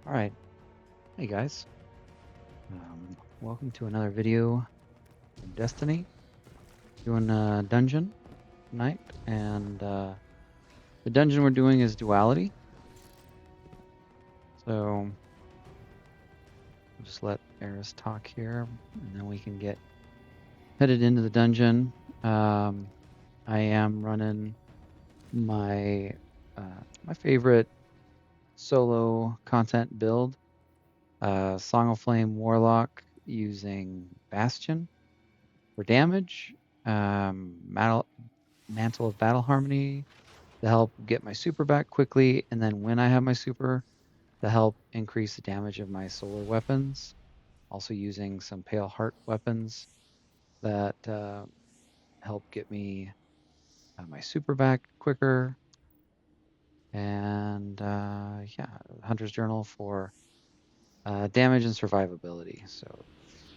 Alright, hey guys. Welcome to another video from Destiny. Doing a dungeon tonight, and the dungeon we're doing is Duality. So, we'll just let Eris talk here, and then we can get headed into the dungeon. I am running my favorite solo content build, Song of Flame Warlock using Bastion for damage, Mantle of Battle Harmony to help get my super back quickly, and then when I have my super, to help increase the damage of my solar weapons. Also using some Pale Heart weapons that help get me my super back quicker. And yeah, Hunter's Journal for damage and survivability. So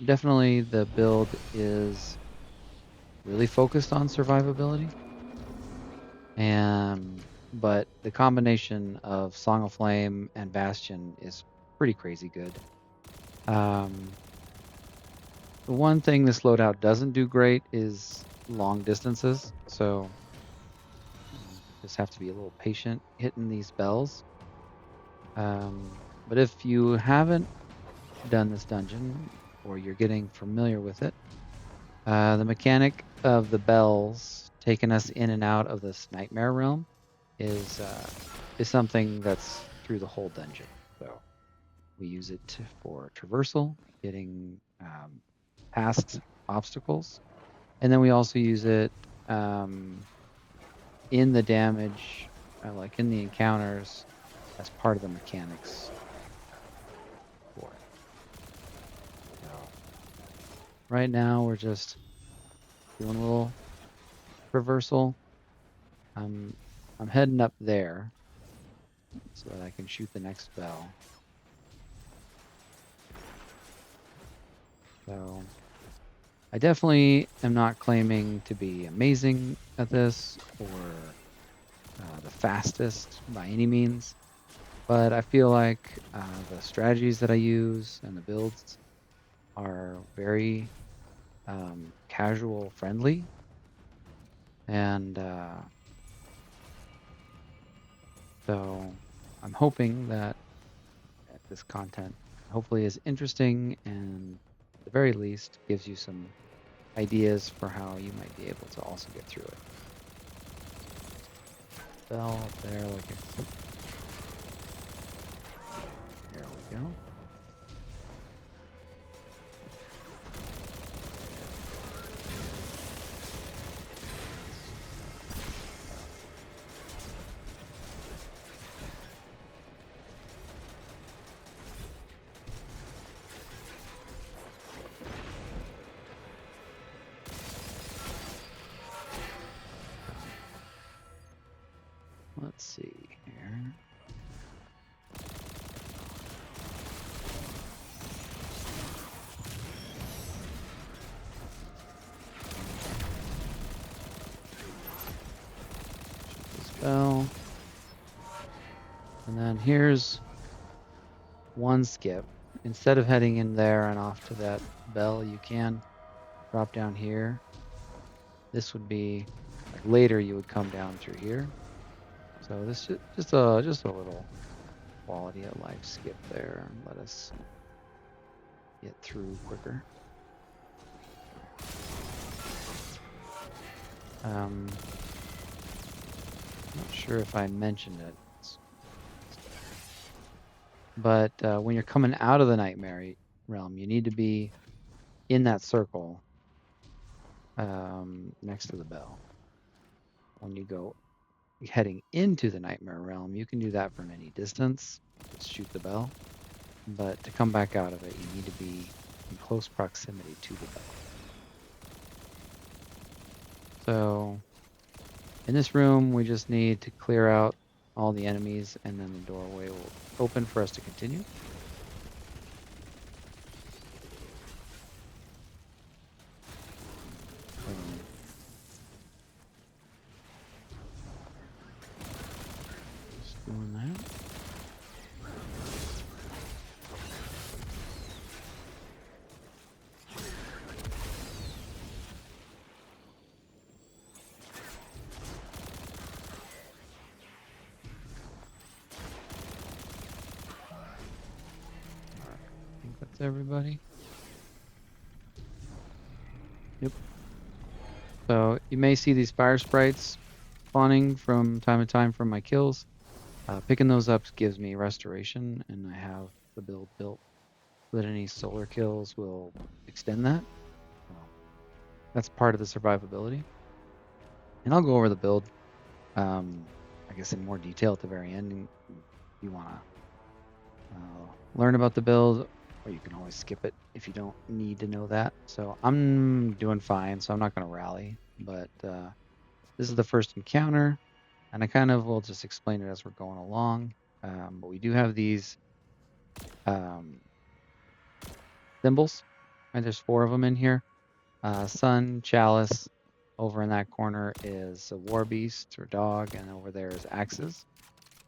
definitely the build is really focused on survivability. But the combination of Song of Flame and Bastion is pretty crazy good. The one thing this loadout doesn't do great is long distances, so just have to be a little patient hitting these bells. But if you haven't done this dungeon, or you're getting familiar with it, the mechanic of the bells taking us in and out of this nightmare realm is something that's through the whole dungeon. So we use it for traversal, getting past obstacles, and then we also use it in the damage, like in the encounters, as part of the mechanics for it. So right now we're just doing a little traversal. I'm heading up there so that I can shoot the next bell. So I definitely am not claiming to be amazing at this or the fastest by any means, but I feel like the strategies that I use and the builds are very casual friendly, and so I'm hoping that this content hopefully is interesting and at the very least gives you some ideas for how you might be able to also get through it. Bell up there, like there we go. Let's see here. Spell. And then here's one skip. Instead of heading in there and off to that bell, you can drop down here. This would be like later you would come down through here. So this is just a little quality of life skip there and let us get through quicker. I'm not sure if I mentioned it, but when you're coming out of the nightmare realm, you need to be in that circle next to the bell. When you go heading into the nightmare realm, you can do that from any distance, just shoot the bell, but to come back out of it, you need to be in close proximity to the bell. So in this room, we just need to clear out all the enemies, and then the doorway will open for us to continue. Just doing that. everybody. Yep. So you may see these fire sprites spawning from time to time from my kills. Picking those up gives me restoration, and I have the build built so that any solar kills will extend that. So that's part of the survivability. And I'll go over the build, I guess, in more detail at the very end. And if you want to learn about the build, or you can always skip it if you don't need to know that. So I'm doing fine, so I'm not going to rally. But this is the first encounter, and I kind of will just explain it as we're going along. But we do have these symbols, right? There's 4 of them in here. Sun, chalice. Over in that corner is a war beast or dog, and over there is axes.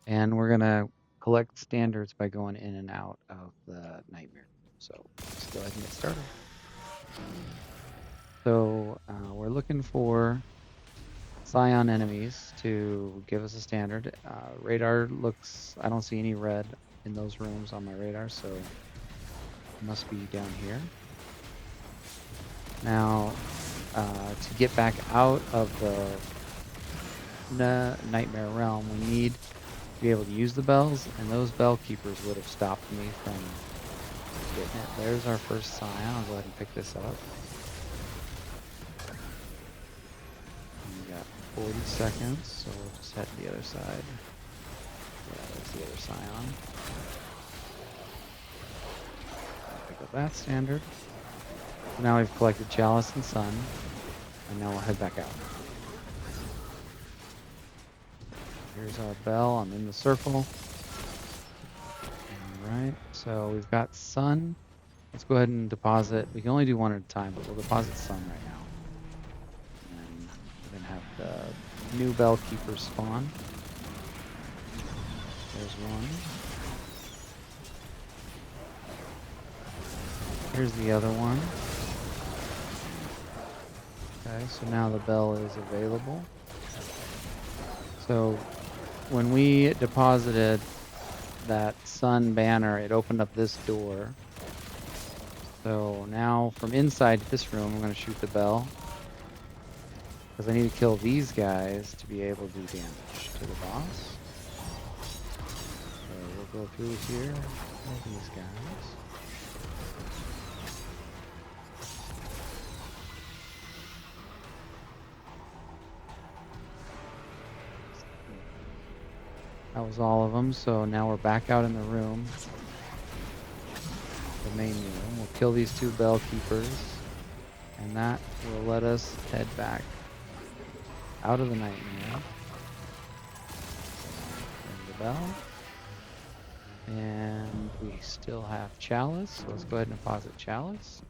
And we're gonna collect standards by going in and out of the nightmare. So let's go ahead and get started. So we're looking for Scion enemies to give us a standard. Radar looks, I don't see any red in those rooms on my radar, so it must be down here. Now, to get back out of the nightmare realm, we need to be able to use the bells, and those bell keepers would have stopped me from getting it. There's our first Scion. I'll go ahead and pick this up. And we got 40 seconds, so we'll just head to the other side. Yeah, there's the other Scion. Pick up that standard. So now we've collected Chalice and Sun, and now we'll head back out. Here's our bell. I'm in the circle. Alright, so we've got Sun. Let's go ahead and deposit. We can only do one at a time, but we'll deposit Sun right now. And we're going to have the new bell keeper spawn. There's one. Here's the other one. Okay, so now the bell is available. So when we deposited that Sun banner, it opened up this door. So now from inside this room, I'm going to shoot the bell, because I need to kill these guys to be able to do damage to the boss. So we'll go through here, kill these guys. That was all of them, so now we're back out in the room. The main room. We'll kill these 2 bell keepers, and that will let us head back out of the nightmare. Ring the bell. And we still have Chalice, so let's go ahead and deposit Chalice.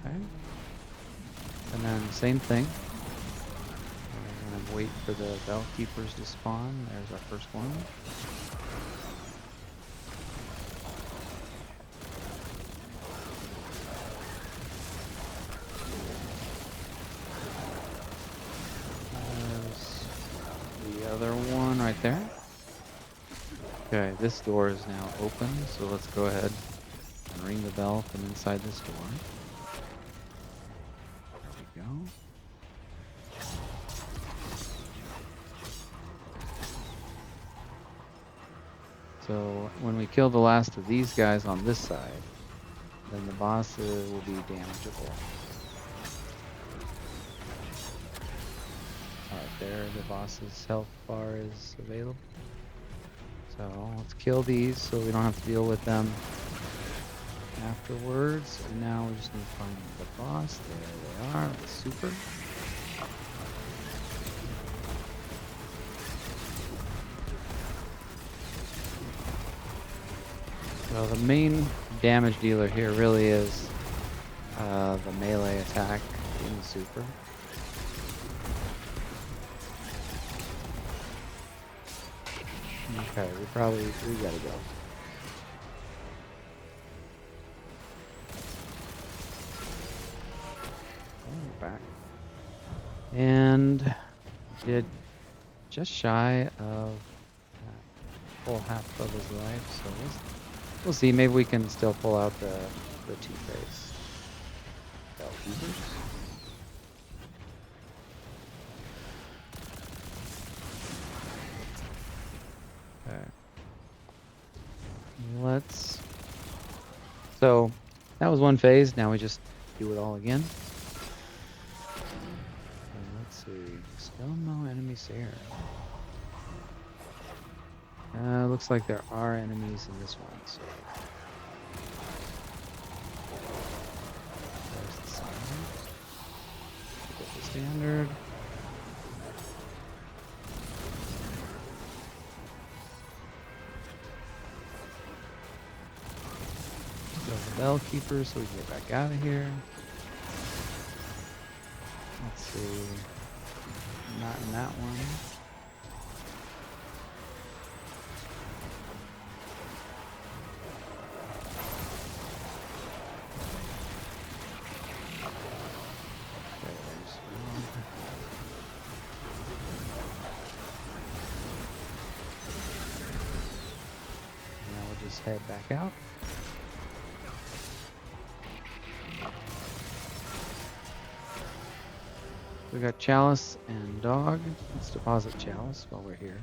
Okay. And then same thing. Wait for the bell keepers to spawn. There's our first one. There's the other one right there. Okay, this door is now open, so let's go ahead and ring the bell from inside this door. There we go. So when we kill the last of these guys on this side, then the boss will be damageable. Alright, there the boss's health bar is available. So let's kill these so we don't have to deal with them afterwards. And now we just need to find the boss. There they are, the super. So the main damage dealer here really is the melee attack in the super. Okay, we gotta go. We're back. And did just shy of full half of his life, so We'll see. Maybe we can still pull out the two-face. Keepers. Okay. Let's. So that was one phase. Now we just do it all again. And let's see. Still no enemies there. Looks like there are enemies in this one. So there's the sign. Get the standard. The bell keeper, so we can get back out of here. Let's see. Not in that one. Okay, there's one. Now we'll just head back out. We got Chalice and Dog. Let's deposit Chalice while we're here.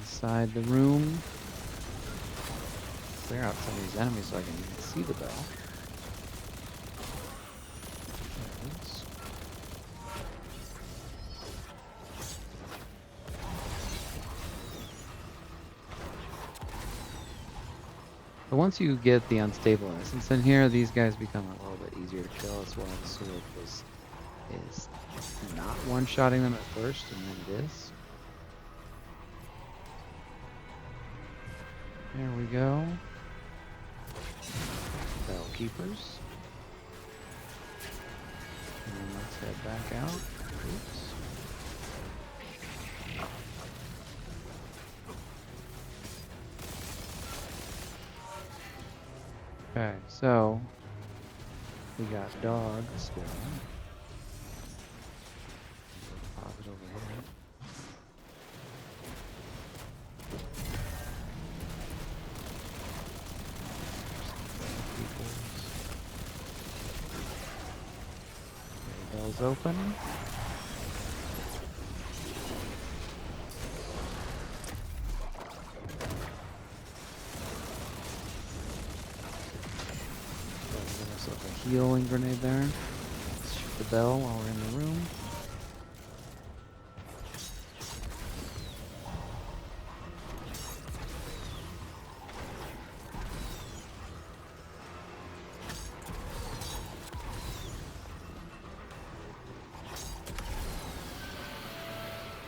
Inside the room. Clear out some of these enemies so I can even see the bell. There it is. But once you get the unstable essence in here, these guys become a little bit easier to kill. That's why the sword is not one-shotting them at first, and then it is. There we go. Bell keepers. And then let's head back out. Oops. Okay, so we got Dog still. Pop it over here. Bell's open. A healing grenade there. Let's shoot the bell while we're in the room.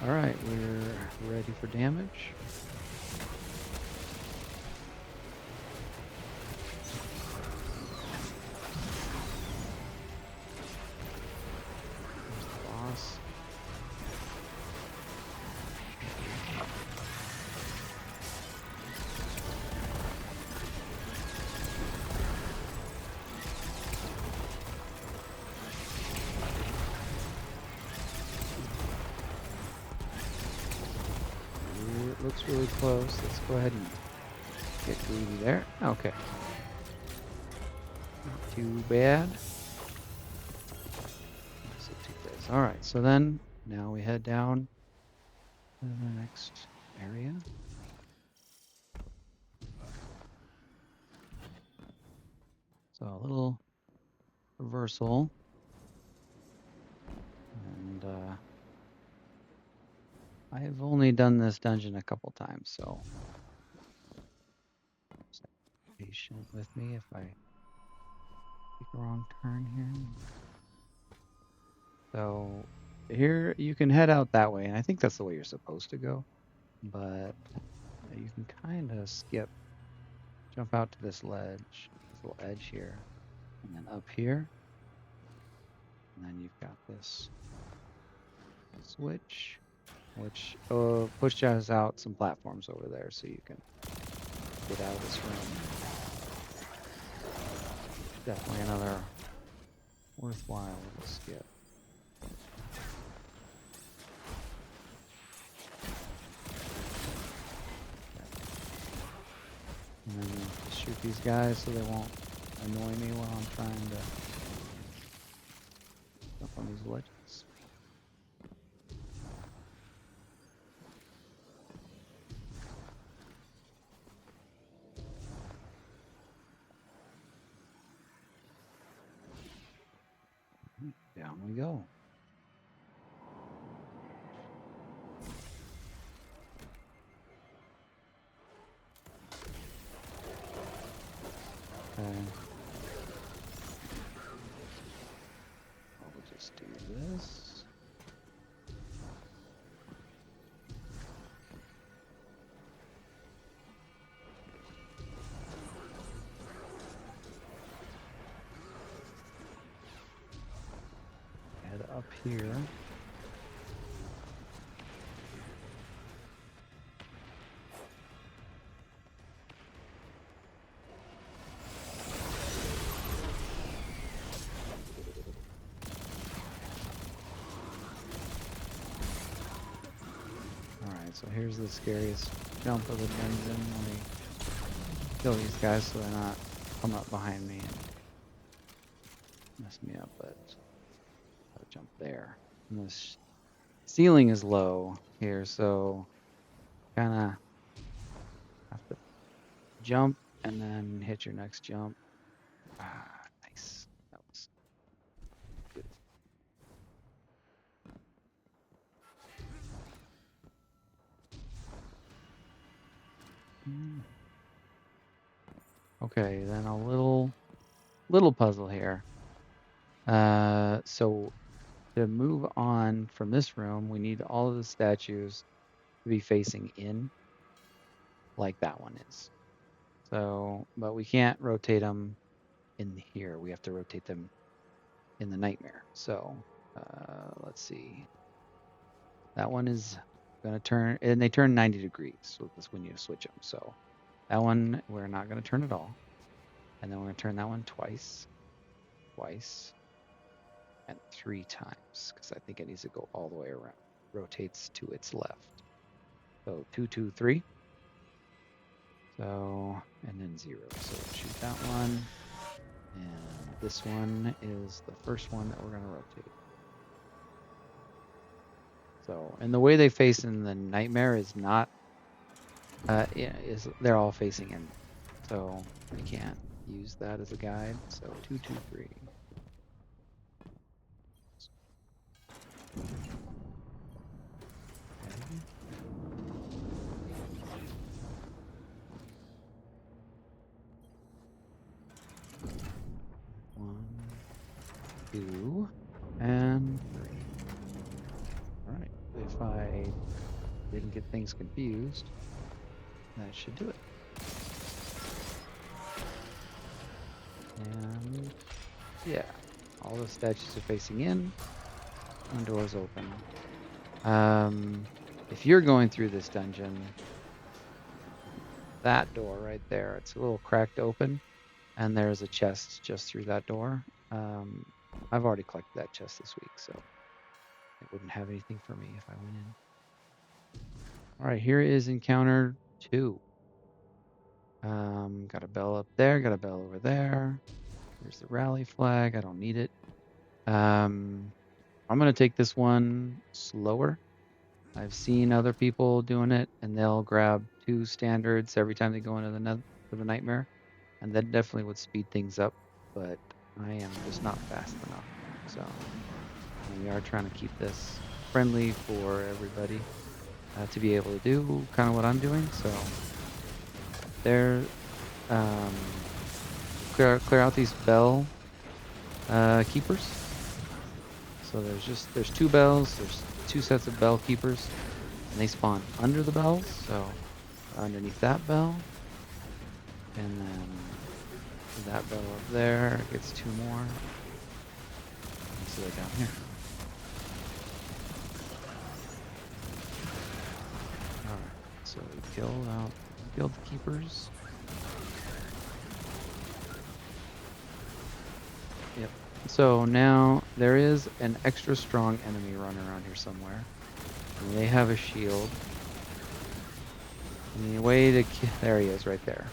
Alright, we're ready for damage. Looks really close. Let's go ahead and get greedy there. Okay. Not too bad. Alright, so then now we head down to the next area. So a little reversal. And I have only done this dungeon a couple times, so just be patient with me if I take a wrong turn here. So here you can head out that way, and I think that's the way you're supposed to go, but you can kind of jump out to this ledge, this little edge here, And then up here. And then you've got this switch, which pushes out some platforms over there so you can get out of this room. Definitely another worthwhile little skip. And then just shoot these guys so they won't annoy me while I'm trying to jump on these ledges. Down we go. Okay. I'll just do this. Head up here. So here's the scariest jump of the dungeon when we kill these guys so they're not coming up behind me and mess me up, but gotta jump there. And this ceiling is low here, so kinda have to jump and then hit your next jump. Ah, nice. That was good. Okay, then a little puzzle here. So to move on from this room, we need all of the statues to be facing in, like that one is. So, but we can't rotate them in here. We have to rotate them in the nightmare. So, let's see. That one is gonna turn, and they turn 90 degrees. So this when you switch them. So that one we're not gonna turn at all, and then we're gonna turn that one twice, and 3 times because I think it needs to go all the way around. Rotates to its left. So 2, 2, 3. So, and then 0. So shoot that one. And this one is the first one that we're going to rotate. So, and the way they face in the nightmare is not, they're all facing in. So we can't use that as a guide. So 2, 2, 3. One, 2, and 3. All right. If I didn't get things confused, that should do it. And yeah, all the statues are facing in, and doors open. If you're going through this dungeon, that door right there, it's a little cracked open, and there's a chest just through that door. I've already collected that chest this week, so it wouldn't have anything for me if I went in. All right, here is encounter 2. Got a bell up there, got a bell over there. There's the rally flag. I don't need it. I'm going to take this one slower. I've seen other people doing it, and they'll grab 2 standards every time they go into the nightmare, and that definitely would speed things up, but I am just not fast enough. So we are trying to keep this friendly for everybody to be able to do kind of what I'm doing. So there, clear out these bell keepers. So there's 2 bells. There's 2 sets of bell keepers, and they spawn under the bells. So underneath that bell, and then That bell up there gets 2 more. So they're down here. Alright, so we killed the keepers. Yep. So now there is an extra strong enemy running around here somewhere. And they have a shield. And the way to there he is right there.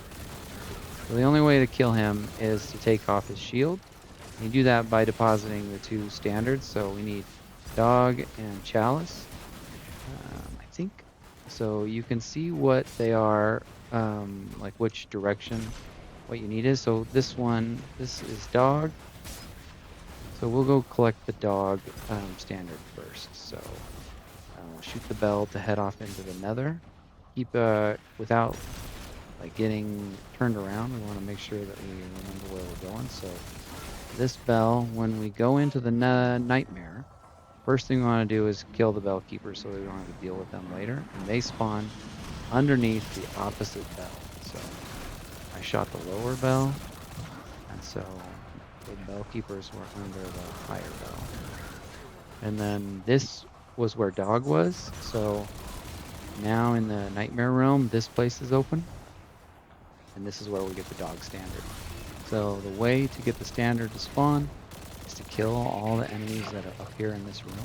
So the only way to kill him is to take off his shield. You do that by depositing the 2 standards. So we need dog and chalice. I think. So you can see what they are, like which direction, what you need is. So this is dog. So we'll go collect the dog standard first. So shoot the bell to head off into the nether. Keep without like getting turned around. We want to make sure that we remember where we're going. So this bell, when we go into the nightmare, first thing we want to do is kill the bell keepers so we don't have to deal with them later. And they spawn underneath the opposite bell. So I shot the lower bell, and so the bell keepers were under the higher bell. And then this was where dog was. So now in the nightmare realm, this place is open. And this is where we get the dog standard. So the way to get the standard to spawn is to kill all the enemies that are up here in this room.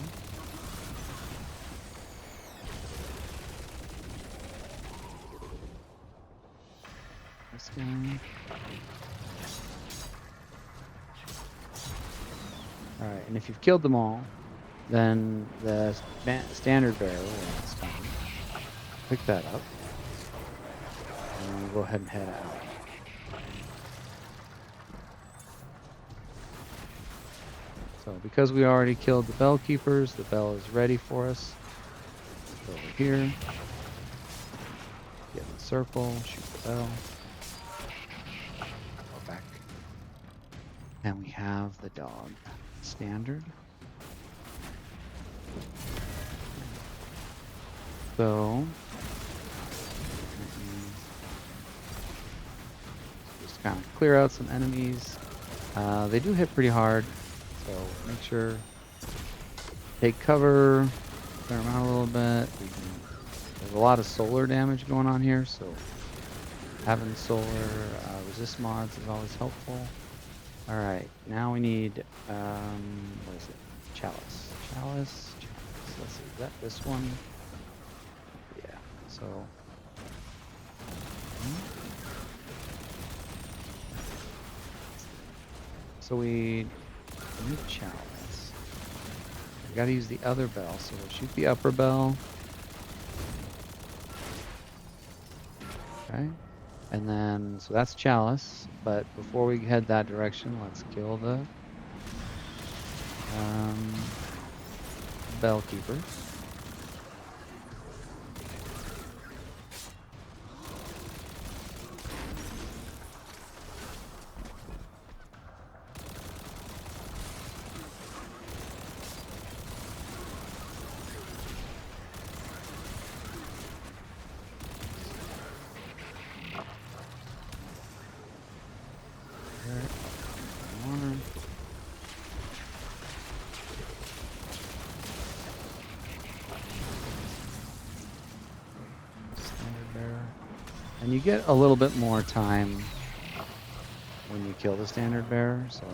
This guy. Alright, and if you've killed them all, then the standard bearer will spawn. Pick that up. And we'll go ahead and head out. So because we already killed the bell keepers, the bell is ready for us. Go over here. Get in the circle, shoot the bell. Go back. And we have the dog standard. So just kind of clear out some enemies. They do hit pretty hard, so make sure take cover, clear them out a little bit. There's a lot of solar damage going on here, so having solar resist mods is always helpful. All right, now we need what is it? Chalice. Chalice. Let's see, is that this one? Yeah. So we need chalice. We gotta use the other bell, so we'll shoot the upper bell. Okay. And then, so that's chalice, but before we head that direction, let's kill the bell keepers. And you get a little bit more time when you kill the standard bearer, so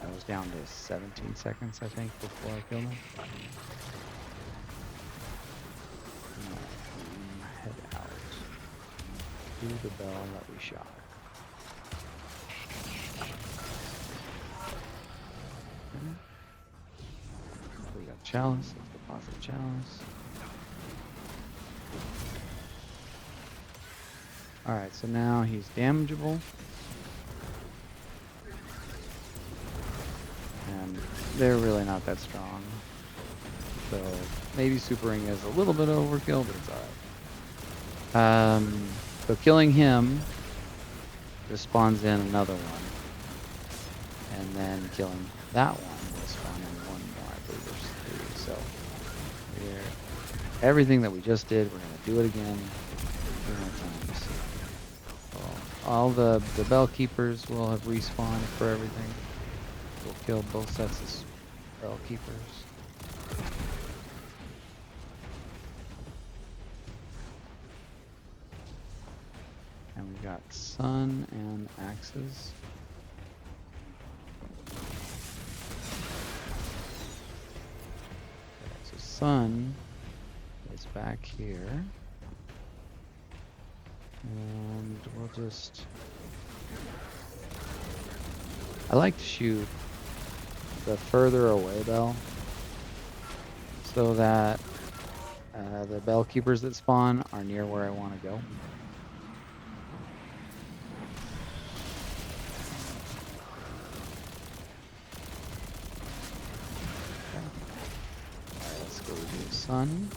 I was down to 17 seconds, I think, before I killed him. Head out to the bell that we shot. Okay. We got chalice, let's deposit chalice. Alright, so now he's damageable. And they're really not that strong. So maybe supering is a little bit overkill, but it's alright. So killing him just spawns in another one. And then killing that one will spawn in one more. I believe there's 3. So everything that we just did, we're going to do it again. 3 more times. all the bell keepers will have respawned for everything. We'll kill both sets of bell keepers. And we got sun and axes. Okay, so sun is back here. And we'll just... I like to shoot the further away bell so that the bell keepers that spawn are near where I want to go. Alright, let's go do sun.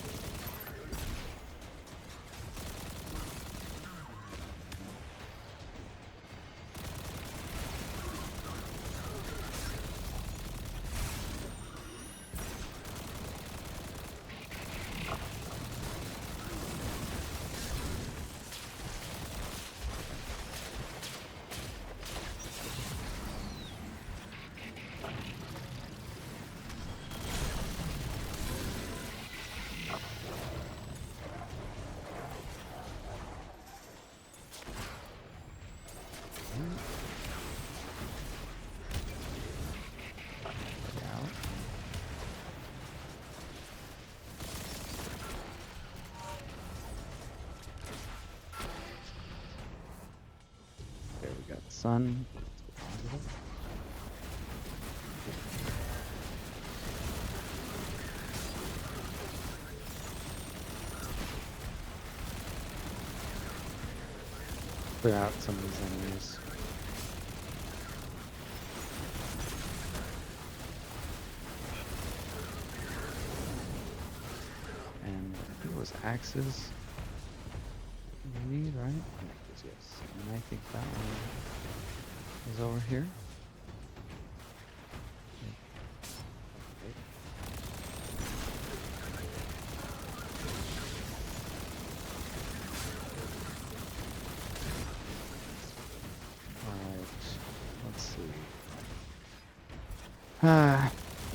There we got sun. Clear out some of these enemies. And I think it was axes we need, right? Yes. And I think that one is over here.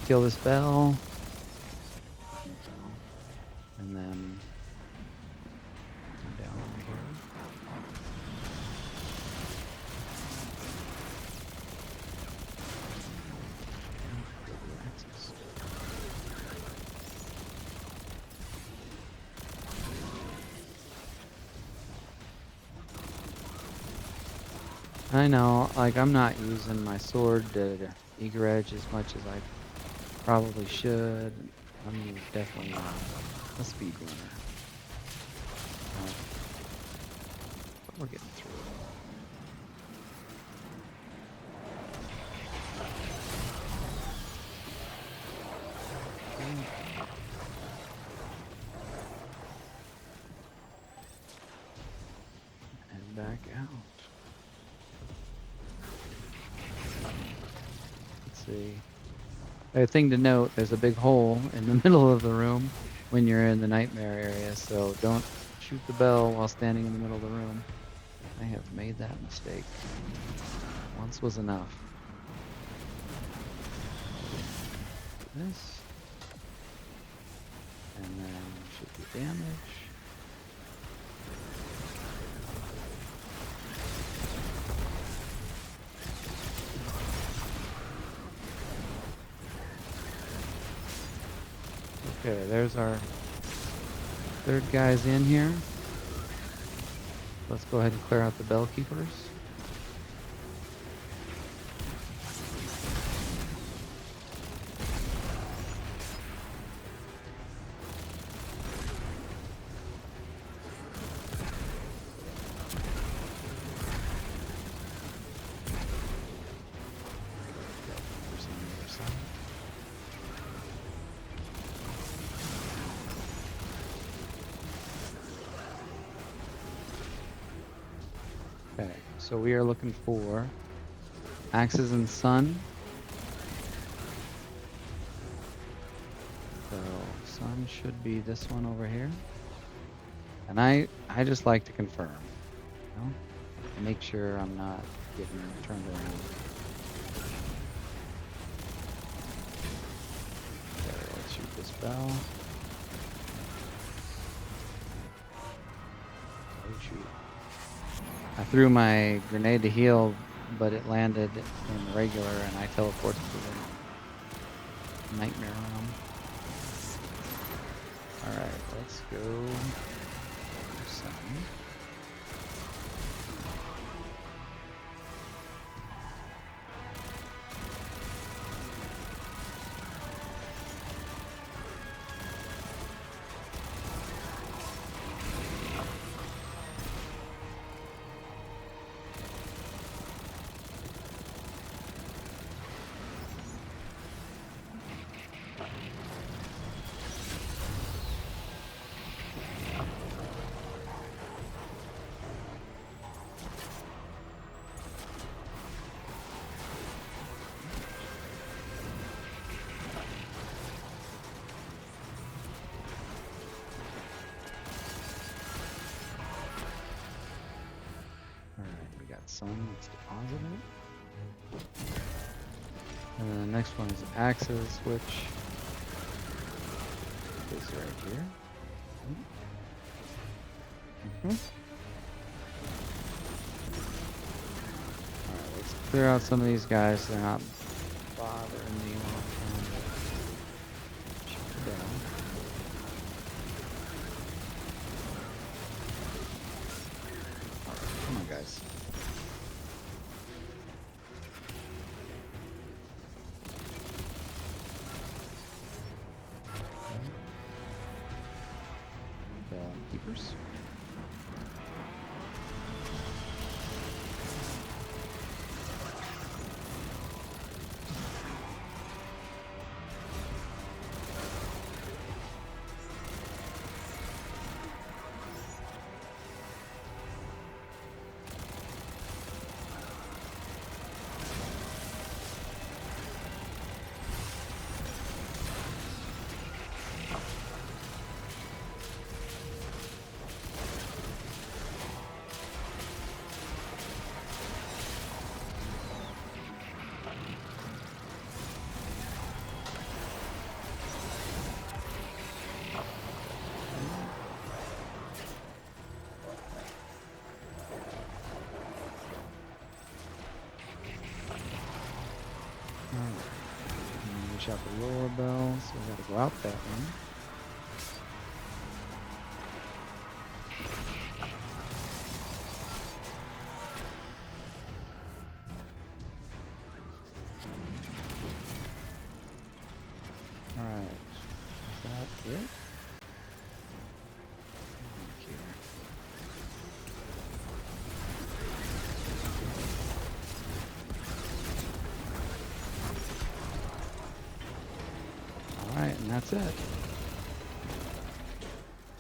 Kill this bell. And then come down over here. I know, like, I'm not using my sword to eager edge as much as I probably should. I'm definitely not a speedrunner. But we're getting through it. And back out. Let's see. A thing to note, there's a big hole in the middle of the room when you're in the nightmare area, so don't shoot the bell while standing in the middle of the room. I have made that mistake. Once was enough. This. And then shoot the damage. Okay, there's our third guys in here. Let's go ahead and clear out the bell keepers. Okay, so we are looking for axes and sun. So sun should be this one over here. And I just like to confirm. You know? make sure I'm not getting turned around. Okay, let's shoot this bell. Oh shoot. I threw my grenade to heal, but it landed in regular and I teleported to the nightmare realm. Alright, let's go do something. Sun, let's deposit it. And then the next one is axes, which is right here. Alright, let's clear out some of these guys. They're not bothering me while I'm trying to shoot them down. Alright, come on guys. Keepers. Out the lower bell, so we gotta go out that one. Alright, is that it? Alright, and that's it.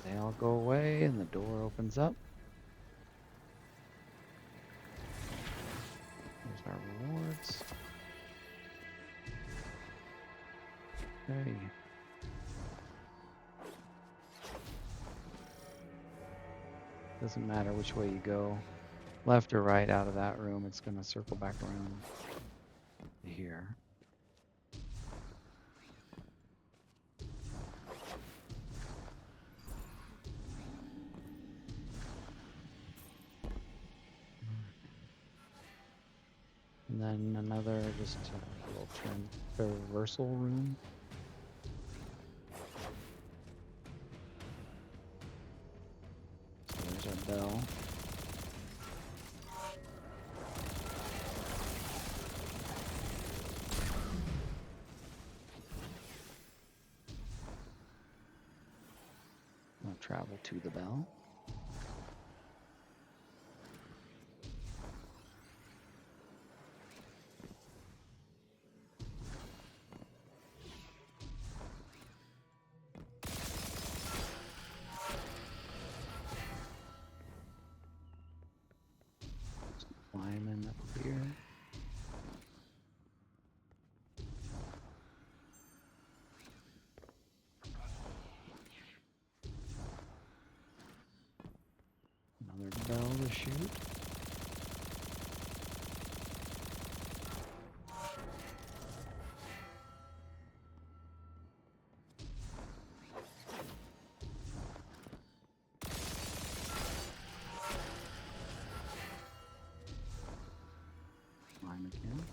They all go away and the door opens up. There's our rewards. Okay. Doesn't matter which way you go, left or right out of that room, it's going to circle back around here. And then another just a little traversal room. So there's our bell. I'll travel to the bell. Climbing up here. Another bell to shoot. can.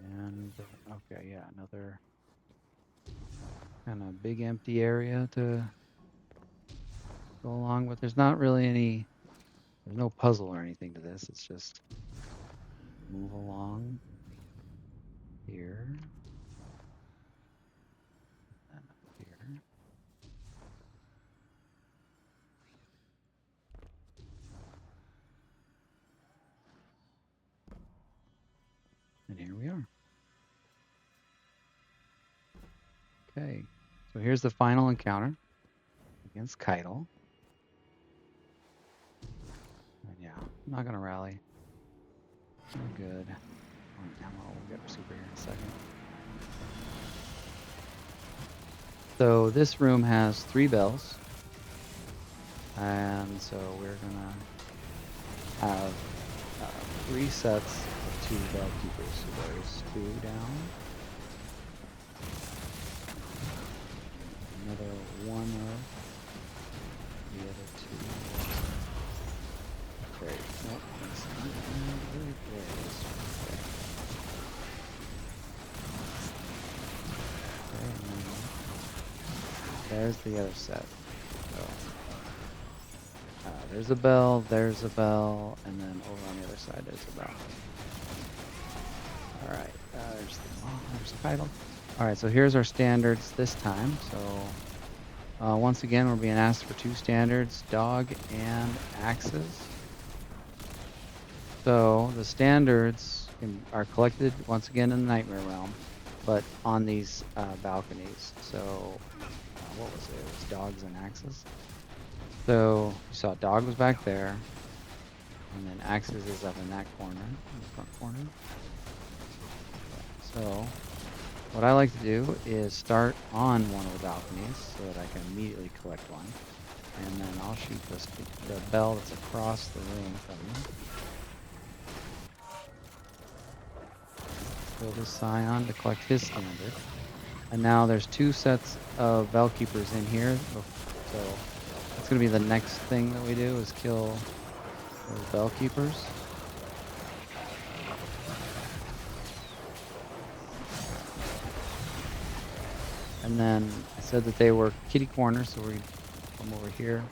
And okay, yeah, another kind of big empty area to go along with. There's not really there's no puzzle or anything to this. It's just move along here and up here. And here we are. Okay, so here's the final encounter against Keitel. And yeah, I'm not gonna rally. We're good. We'll get our super here in a second. So this room has 3 bells. And so we're gonna have 3 sets of 2 bell keepers. So there's 2 down. Another 1 up. The other 2. Great. Nope, that's not really great. Okay, and then there's the other set. So there's a bell, and then over on the other side there's a bell. Alright, there's the title. Alright, so here's our standards this time. So once again we're being asked for 2 standards, dog and axes. So the standards are collected once again in the Nightmare Realm, but on these balconies. So what was it? It was dogs and axes. So you saw dog was back there, and then axes is up in that corner, in the front corner. So what I like to do is start on one of the balconies so that I can immediately collect one, and then I'll shoot the bell that's across the room from me. Kill this scion to collect his standard. And now there's 2 sets of bell keepers in here, so that's going to be the next thing that we do is kill those bell keepers. And then I said that they were kitty corners, so we come over here,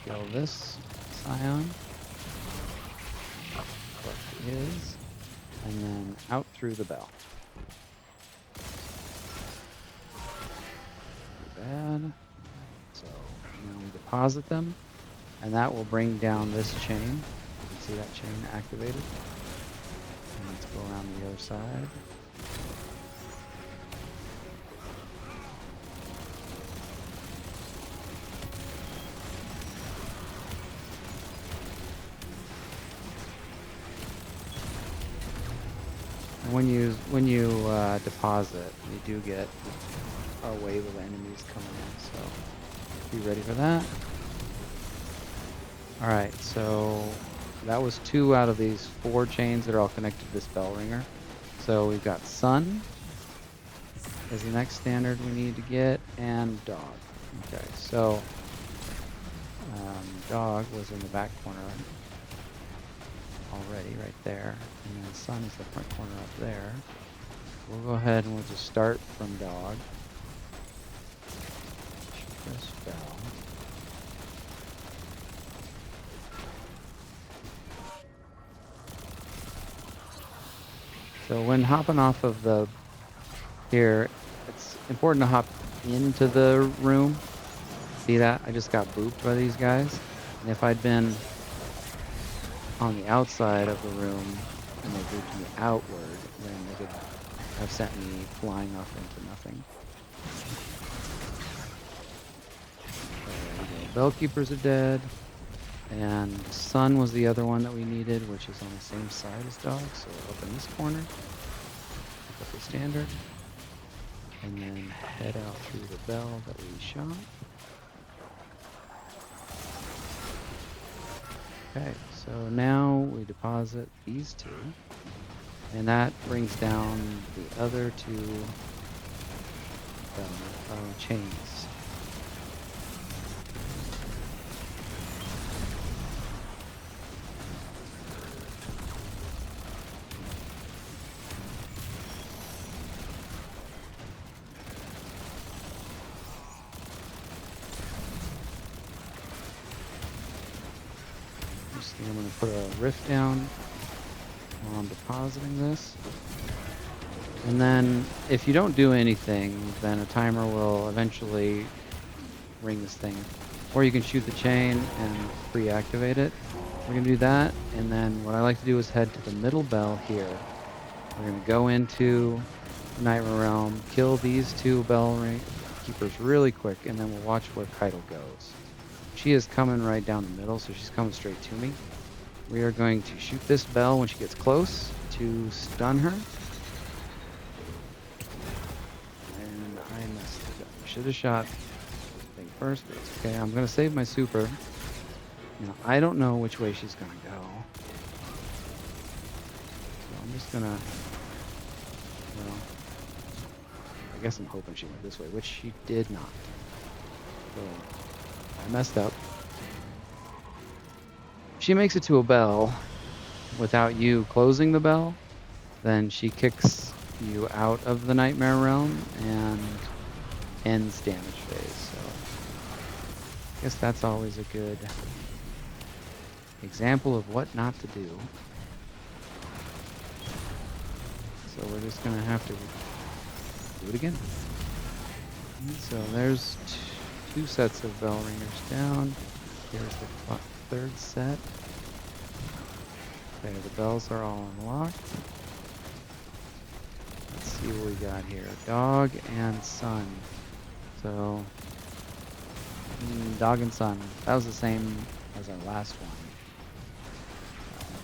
kill this scion, collect his, and then out through the bell. Too bad. So now we deposit them, and that will bring down this chain. You can see that chain activated. And let's go around the other side. When you deposit, you do get a wave of enemies coming in, so be ready for that. Alright, so that was 2 out of these 4 chains that are all connected to this bell ringer. So we've got sun is the next standard we need to get, and dog. Okay, so dog was in the back corner already, right there, and then sun is the front corner up there. We'll go ahead and we'll just start from dog. This bell. So when hopping off of the here, it's important to hop into the room. See that? I just got booped by these guys. And if I'd been on the outside of the room and they booped me outward, then they could have sent me flying off into nothing. There we go. Bell keepers are dead. And sun was the other one that we needed, which is on the same side as dog. So up in this corner, pick up the standard, and then head out through the bell that we shot. Okay, so now we deposit these two, and that brings down the other two chains. I'm going to put a rift down while I'm depositing this. And then if you don't do anything, then a timer will eventually ring this thing. Or you can shoot the chain and pre-activate it. We're going to do that. And then what I like to do is head to the middle bell here. We're going to go into the Nightmare Realm, kill these two bell ring keepers really quick, and then we'll watch where Keitel goes. She is coming right down the middle, so she's coming straight to me. We are going to shoot this bell when she gets close to stun her. And I messed it up. I should have shot the thing first, but it's okay. I'm going to save my super. Now, I don't know which way she's going to go. So I'm just going to... Well, I guess I'm hoping she went this way, which she did not. So I messed up. If she makes it to a bell without you closing the bell, then she kicks you out of the Nightmare Realm and ends damage phase. So I guess that's always a good example of what not to do. So we're just going to have to do it again. So there's two sets of bell ringers down. Here's the third set. Okay, the bells are all unlocked. Let's see what we got here. Dog and sun. So, dog and sun. That was the same as our last one.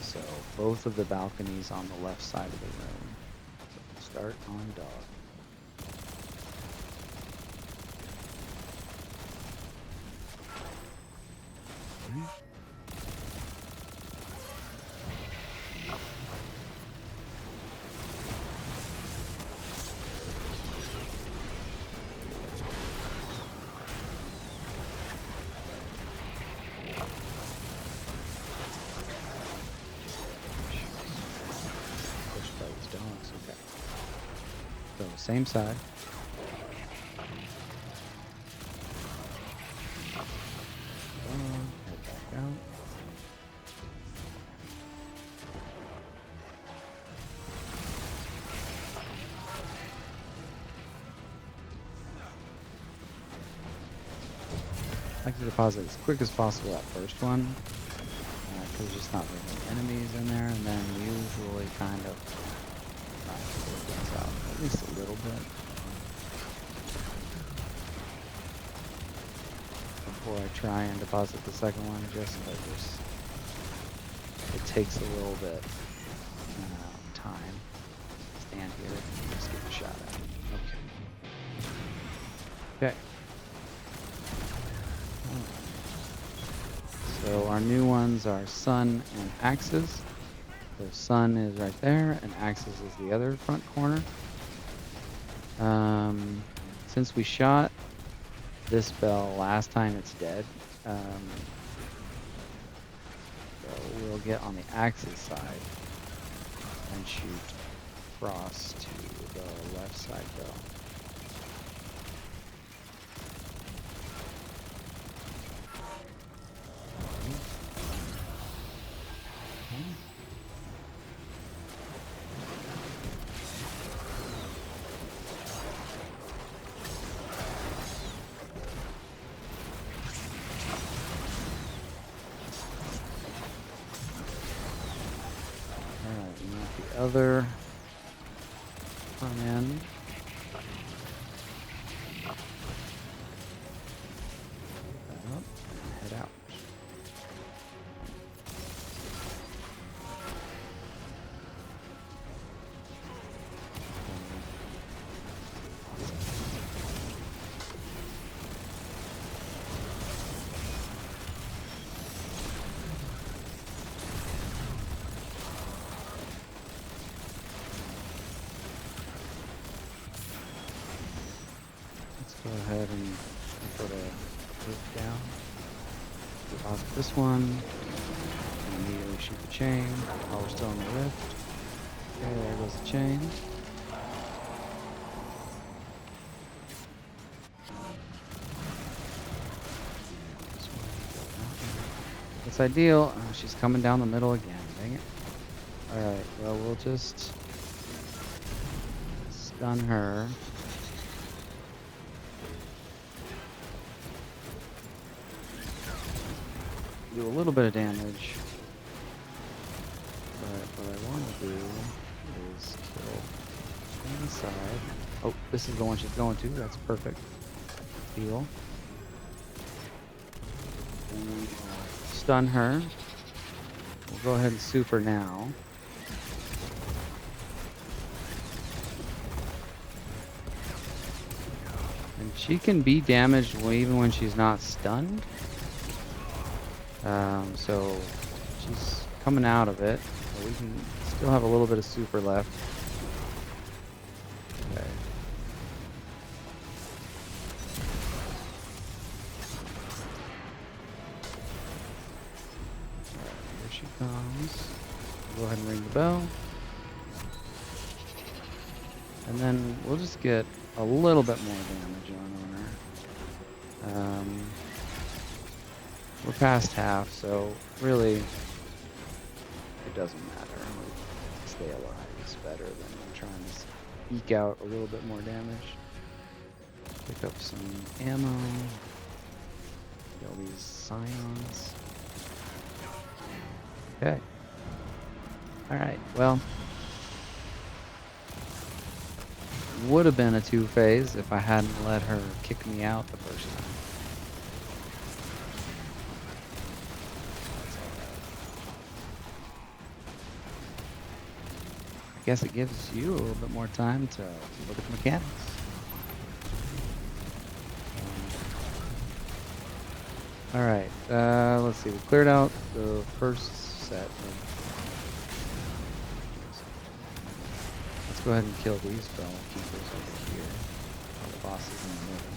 So both of the balconies on the left side of the room. So we'll start on dog. So same side. Head back out. I like to deposit as quick as possible that first one, because there's just not very many enemies in there, and then usually kind of out at least a little bit before I try and deposit the second one, just because it takes a little bit time. Stand here and just get a shot at it. Okay. So our new ones are sun and axes. So sun is right there, and axis is the other front corner. Since we shot this bell last time, it's dead. So we'll get on the axis side and shoot across to the left side bell. Other front end. Up and head out. Go ahead and put a roof down. Deposit this one. And immediately shoot the chain while we're still in the rift. Okay, there goes the chain. It's ideal. Oh, she's coming down the middle again. Dang it. Alright, well, we'll just stun her. Do a little bit of damage. But what I want to do is kill inside. Oh, this is the one she's going to. That's perfect. Heal. And stun her. We'll go ahead and super now. And she can be damaged even when she's not stunned. So she's coming out of it. So we can still have a little bit of super left. Okay. Alright, here she comes. Go ahead and ring the bell. And then we'll just get a little bit more damage on her. We're past half, so really it doesn't matter. Stay alive is better than trying to eke out a little bit more damage. Pick up some ammo. Get all these scions. Okay. Alright, well. Would have been a 2-phase if I hadn't let her kick me out the first time. I guess it gives you a little bit more time to look at the mechanics. Alright, let's see. We cleared out the first set. Let's go ahead and kill these fellow keepers over here. The bosses in the middle.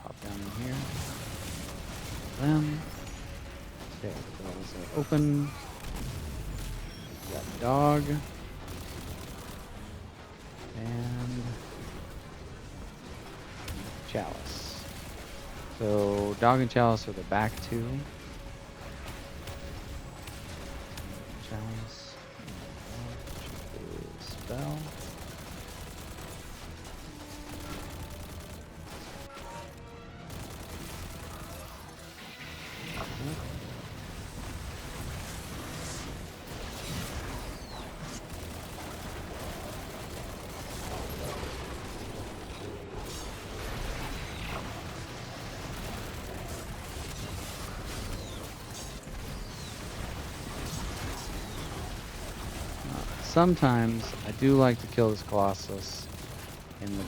Pop down in here. Them. Okay, the bells are open. We got the dog. And Chalice. So dog and Chalice are the back two. Chalice. Spell. Sometimes I do like to kill this Colossus in the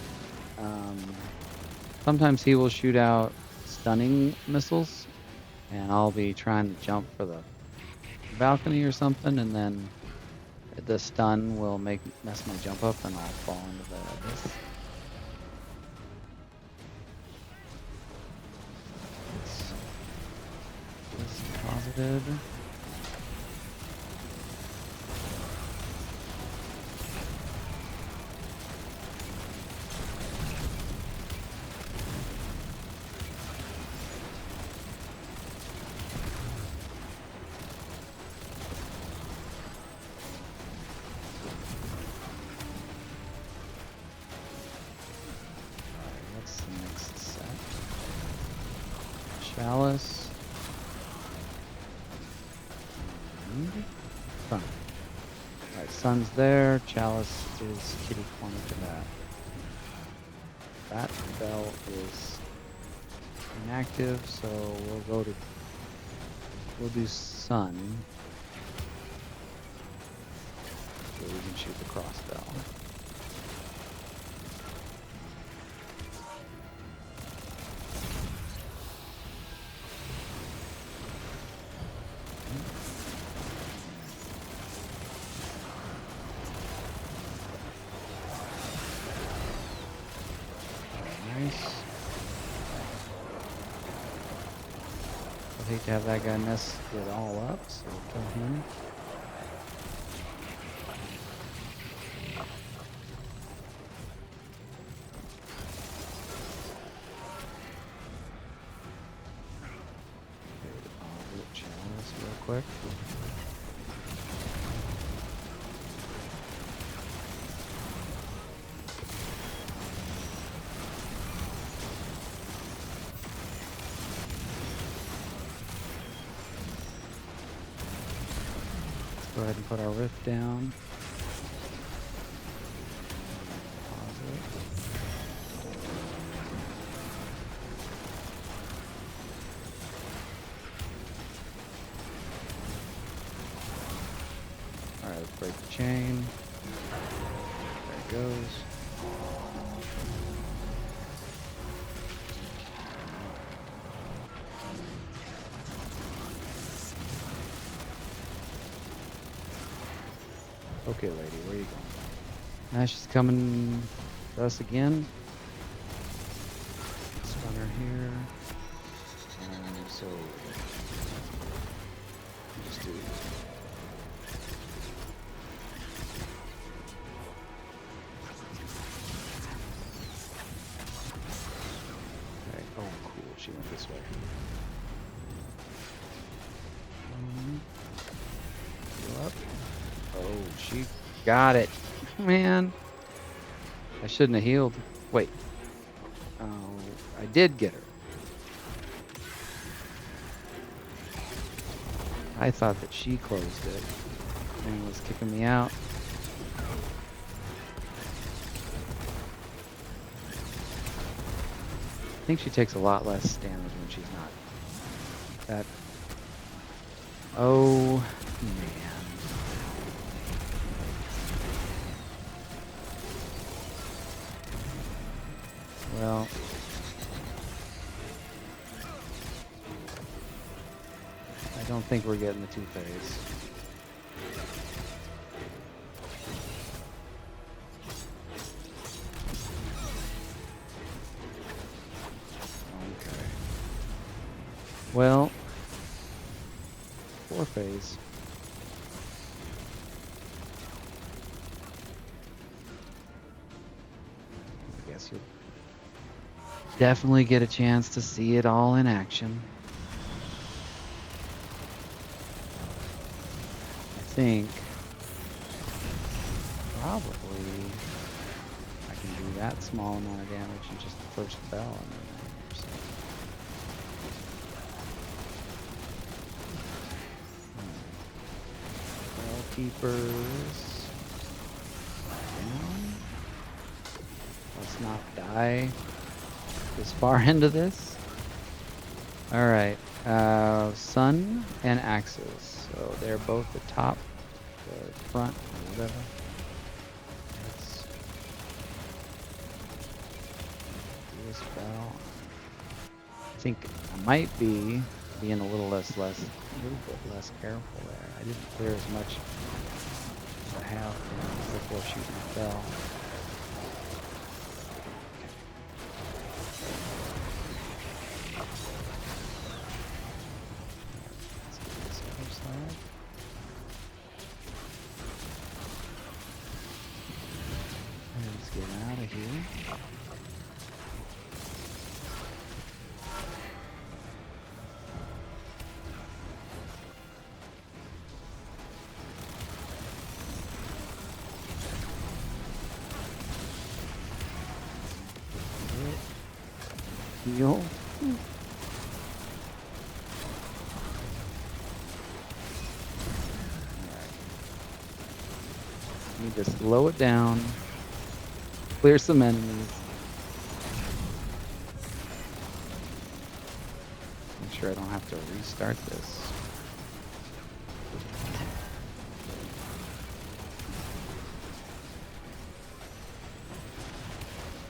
sometimes he will shoot out stunning missiles and I'll be trying to jump for the balcony or something, and then the stun will mess my jump up and I'll fall into the abyss. This deposited. Chalice. Sun. Alright, Sun's there. Chalice is kitty corner to that. That bell is inactive, so we'll do Sun. So we can shoot the crossbow. hate to have that guy mess it all up, so we'll kill him. Chalice real quick. Go ahead and put our rift down. Pause it. Alright, let's break the chain. There it goes. Okay, lady, where are you going? She's coming to us again. Stun her here. So just do. Okay. Oh, cool. She went this way. Go up. Oh, she got it. Man. I shouldn't have healed. Wait. Oh, I did get her. I thought that she closed it and was kicking me out. I think she takes a lot less damage when she's not. That. Oh, man. Well, I don't think we're getting the two-phase. Okay. Well, four-phase. I guess you'll definitely get a chance to see it all in action. I think probably I can do that small amount of damage in just the first bell. So. Bell keepers. Down. Let's not die this far into this. All right, sun and axes. So they're both the top, the front, or whatever. Let's do this bell. I think I might be being a little bit less careful there. I didn't clear as much as I have before shooting the bell. Let's get out of here. Heal. Need to slow it down. Clear some enemies. Make sure I don't have to restart this.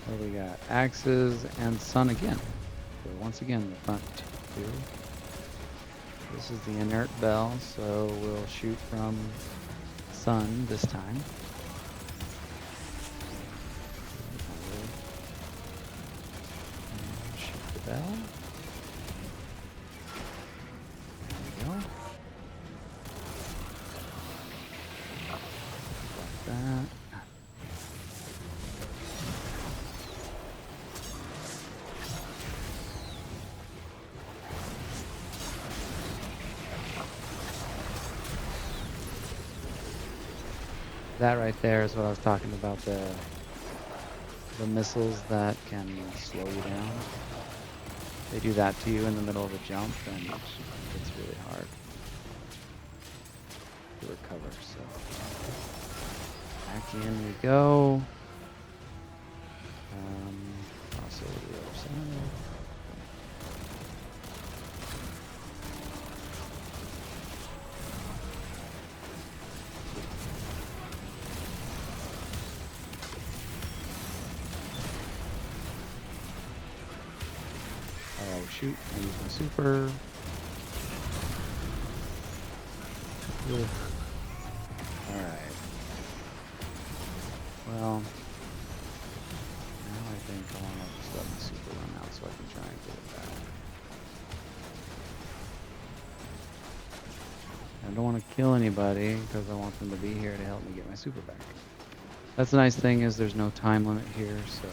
What do we got? Axes and sun again. So once again, the front two. This is the inert bell, so we'll shoot from sun this time. Shoot the bell. that. That right there is what I was talking about, the missiles that can slow you down. They do that to you in the middle of a jump, and it's really hard to recover. So back in we go. Also the other side. Oh shoot, I used my super. Ugh. Alright. Well, now I think I want to just let my super run out so I can try and get it back. I don't want to kill anybody because I want them to be here to help me get my super back. That's the nice thing is there's no time limit here, so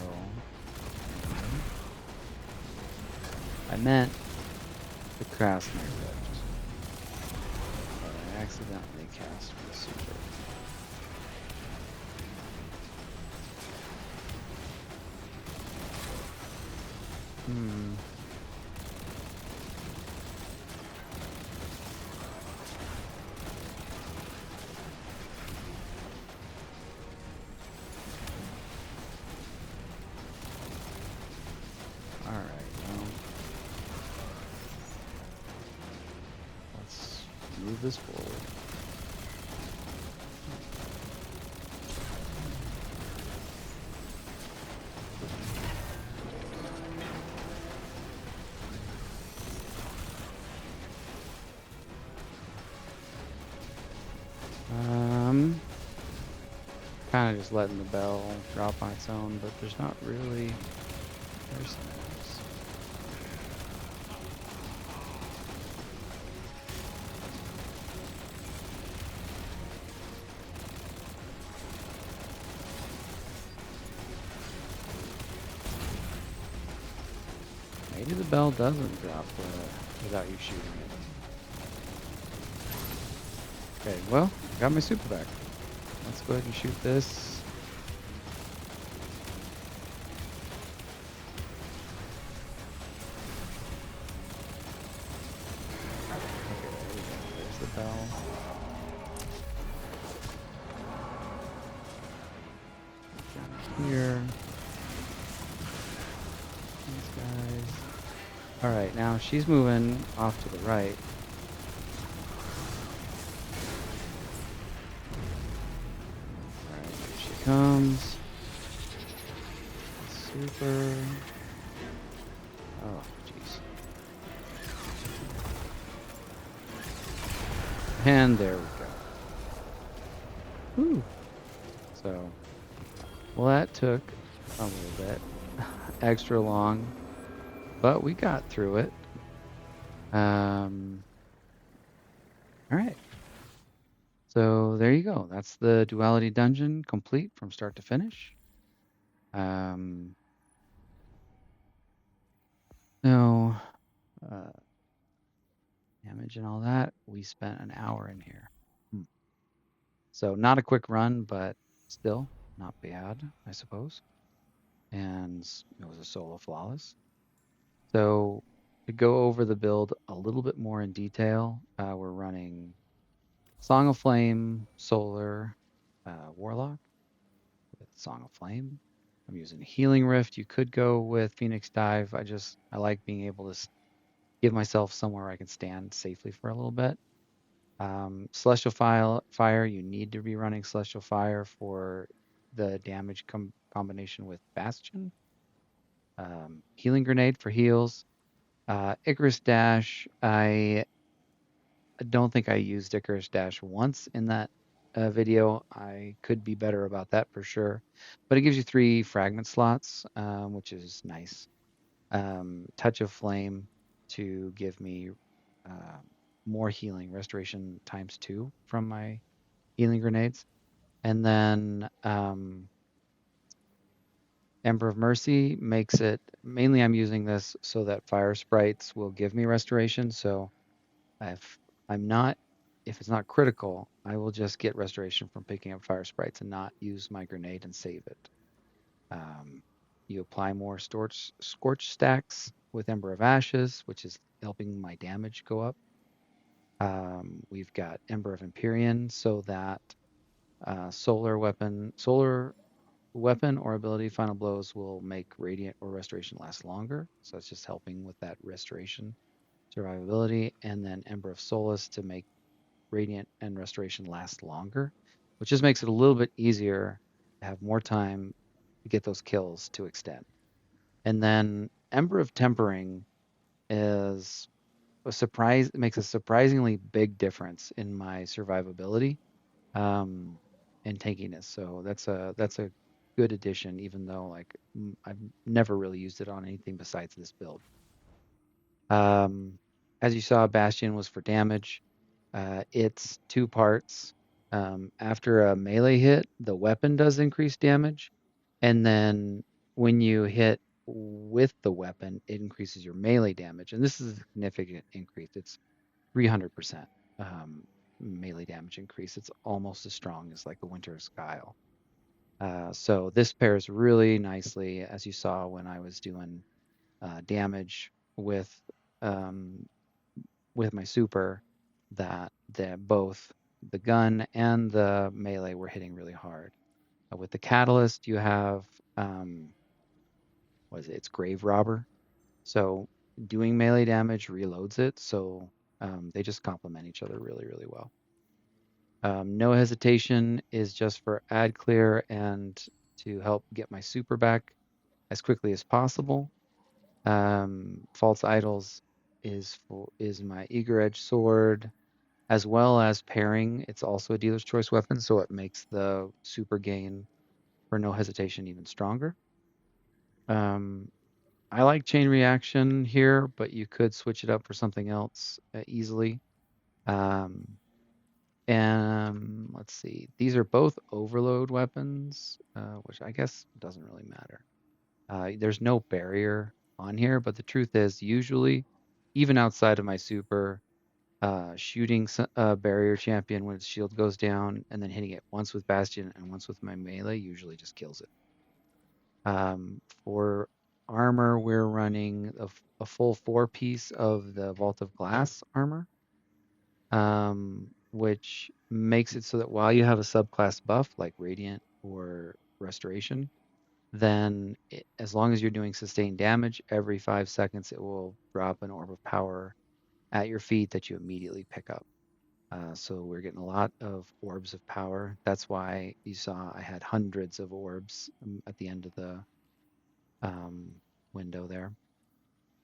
I meant the Krasner Rift, but I accidentally cast my super. Alright, well, let's move this forward. Kind of just letting the bell drop on its own, but there's not really mercenaries. Maybe the bell doesn't drop without you shooting it. Okay, well, I got my super back. Let's go ahead and shoot this. Okay, there we go. There's the bell. Down here. These guys. Alright, now she's moving off to the right. Alright, here she comes. Super. Oh, jeez. And there we go. Whew. So, well, that took a little bit extra long, but we got through it. All right. So there you go. That's the Duality Dungeon complete from start to finish. So, damage and all that, we spent an hour in here. So not a quick run, but still not bad, I suppose. And it was a solo flawless. So to go over the build a little bit more in detail, we're running Song of Flame, Solar, Warlock with Song of Flame. I'm using Healing Rift. You could go with Phoenix Dive. I like being able to give myself somewhere I can stand safely for a little bit. Celestial Fire, you need to be running Celestial Fire for the damage combination with Bastion. Healing Grenade for heals. Icarus Dash, I don't think I used Icarus Dash once in that video. I could be better about that for sure. But it gives you 3 fragment slots, which is nice. Touch of Flame to give me more healing, restoration times 2 from my healing grenades. And then Ember of Mercy makes it, mainly I'm using this so that fire sprites will give me restoration. So if I'm not, if it's not critical, I will just get restoration from picking up fire sprites and not use my grenade and save it. Um, you apply more scorch stacks with Ember of Ashes, which is helping my damage go up. We've got Ember of Empyrean, so that solar weapon or ability final blows will make radiant or restoration last longer. So it's just helping with that restoration survivability. And then Ember of Solace to make radiant and restoration last longer, which just makes it a little bit easier to have more time to get those kills to extend. And then Ember of Tempering is a surprise, it makes a surprisingly big difference in my survivability um, and tankiness. So that's a good addition, even though like I've never really used it on anything besides this build. Um, as you saw, Bastion was for damage. It's two parts. After a melee hit, the weapon does increase damage, and then when you hit with the weapon, it increases your melee damage. And this is a significant increase. It's 300% melee damage increase. It's almost as strong as like a Winter's Guile. So this pairs really nicely, as you saw when I was doing damage with um, with my super, that both the gun and the melee were hitting really hard. With the catalyst, you have what is it? It's Grave Robber. So doing melee damage reloads it. So they just complement each other really, really well. No hesitation is just for ad clear and to help get my super back as quickly as possible. False idols is my eager edge sword, as well as pairing. It's also a dealer's choice weapon, so it makes the super gain for no hesitation even stronger. Um, I like chain reaction here, but you could switch it up for something else easily. Um, and let's see, these are both overload weapons, which I guess doesn't really matter. There's no barrier on here, but the truth is, usually, even outside of my super, shooting a barrier champion when its shield goes down and then hitting it once with Bastion and once with my melee usually just kills it. For armor, we're running a full 4-piece of the Vault of Glass armor, which makes it so that while you have a subclass buff like Radiant or Restoration, then as long as you're doing sustained damage, every 5 seconds it will drop an orb of power at your feet that you immediately pick up. So we're getting a lot of orbs of power. That's why you saw I had hundreds of orbs at the end of the um, window there.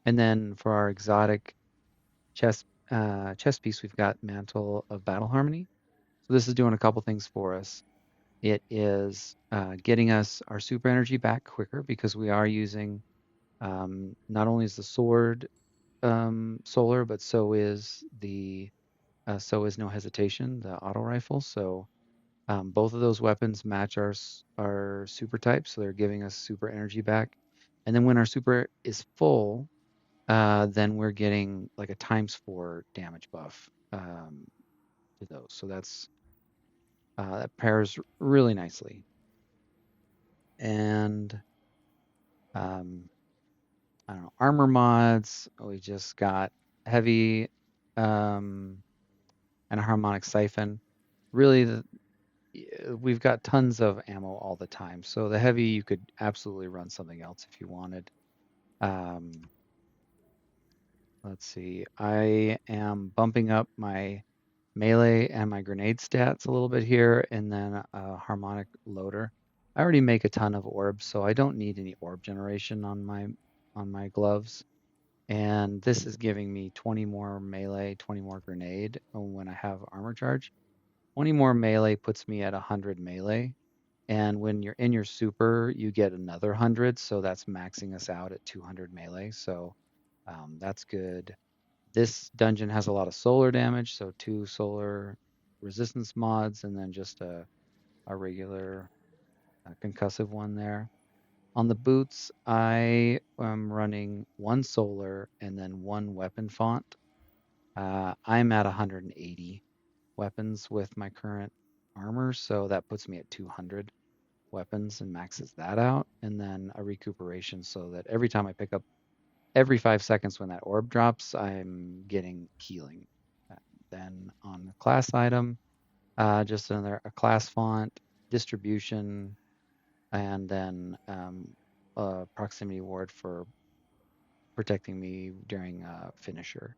And then for our exotic chest piece, we've got Mantle of Battle Harmony. So this is doing a couple things for us. It is getting us our super energy back quicker because we are using not only is the sword solar, but so is No Hesitation, the auto rifle. So both of those weapons match our super type, so they're giving us super energy back. And then when our super is full, then we're getting like a ×4 damage buff to those. So that pairs really nicely. And um, I don't know, armor mods. We just got heavy and a harmonic siphon. Really, we've got tons of ammo all the time. So the heavy, you could absolutely run something else if you wanted. Um, let's see. I am bumping up my melee and my grenade stats a little bit here, and then a harmonic loader. I already make a ton of orbs, so I don't need any orb generation on my gloves. And this is giving me 20 more melee, 20 more grenade when I have armor charge. 20 more melee puts me at 100 melee. And when you're in your super, you get another 100. So that's maxing us out at 200 melee. So that's good. This dungeon has a lot of solar damage. So 2 solar resistance mods and then just a a regular concussive one there. On the boots, I am running one solar and then one weapon font. I'm at 180 weapons with my current armor, so that puts me at 200 weapons and maxes that out. And then a recuperation so that every time I pick up, every 5 seconds when that orb drops, I'm getting healing. Then on the class item, just another a class font, distribution, and then a proximity ward for protecting me during finisher.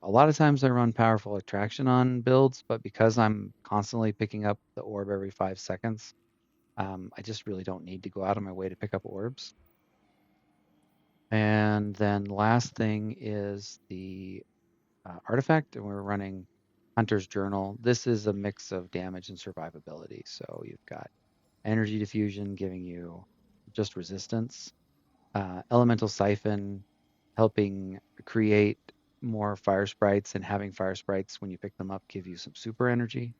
A lot of times I run powerful attraction on builds, but because I'm constantly picking up the orb every 5 seconds, I just really don't need to go out of my way to pick up orbs. And then last thing is the artifact, and we're running Hunter's Journal. This is a mix of damage and survivability. So you've got energy diffusion giving you just resistance, elemental siphon helping create more fire sprites, and having fire sprites when you pick them up give you some super energy.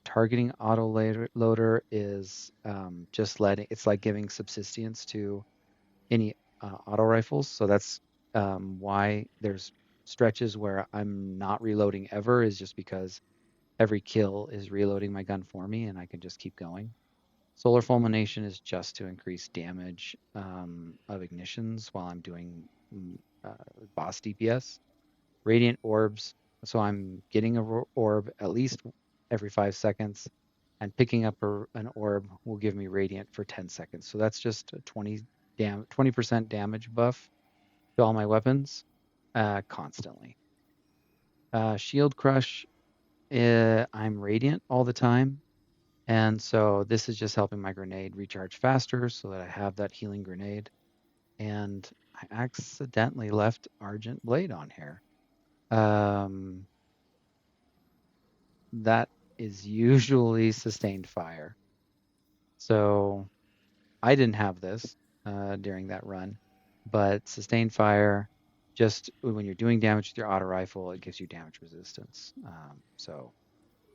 Targeting auto loader is just letting, it's like giving subsistence to any auto rifles. So that's why there's stretches where I'm not reloading ever, is just because every kill is reloading my gun for me and I can just keep going. Solar fulmination is just to increase damage of ignitions while I'm doing uh, boss DPS. Radiant orbs, so I'm getting a orb at least every 5 seconds, and picking up an orb will give me radiant for 10 seconds. So that's just a 20% damage buff to all my weapons constantly. Shield crush, I'm radiant all the time. And so this is just helping my grenade recharge faster so that I have that healing grenade. And I accidentally left Argent Blade on here. That is usually sustained fire. So I didn't have this during that run, but sustained fire, just when you're doing damage with your auto rifle, it gives you damage resistance. So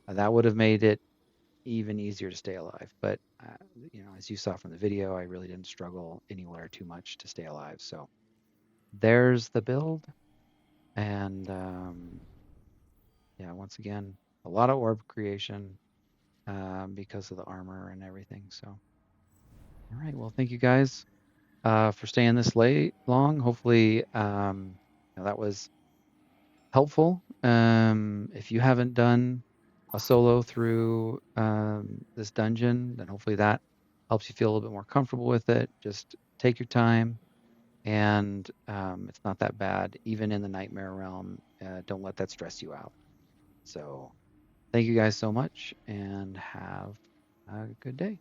that would have made it even easier to stay alive. But as you saw from the video, I really didn't struggle anywhere too much to stay alive. So there's the build. And yeah, once again, a lot of orb creation because of the armor and everything. So, all right. Well, thank you guys for staying this long. Hopefully, that was helpful. If you haven't done a solo through this dungeon, then hopefully that helps you feel a little bit more comfortable with it. Just take your time, and it's not that bad. Even in the nightmare realm, don't let that stress you out. So thank you guys so much, and have a good day.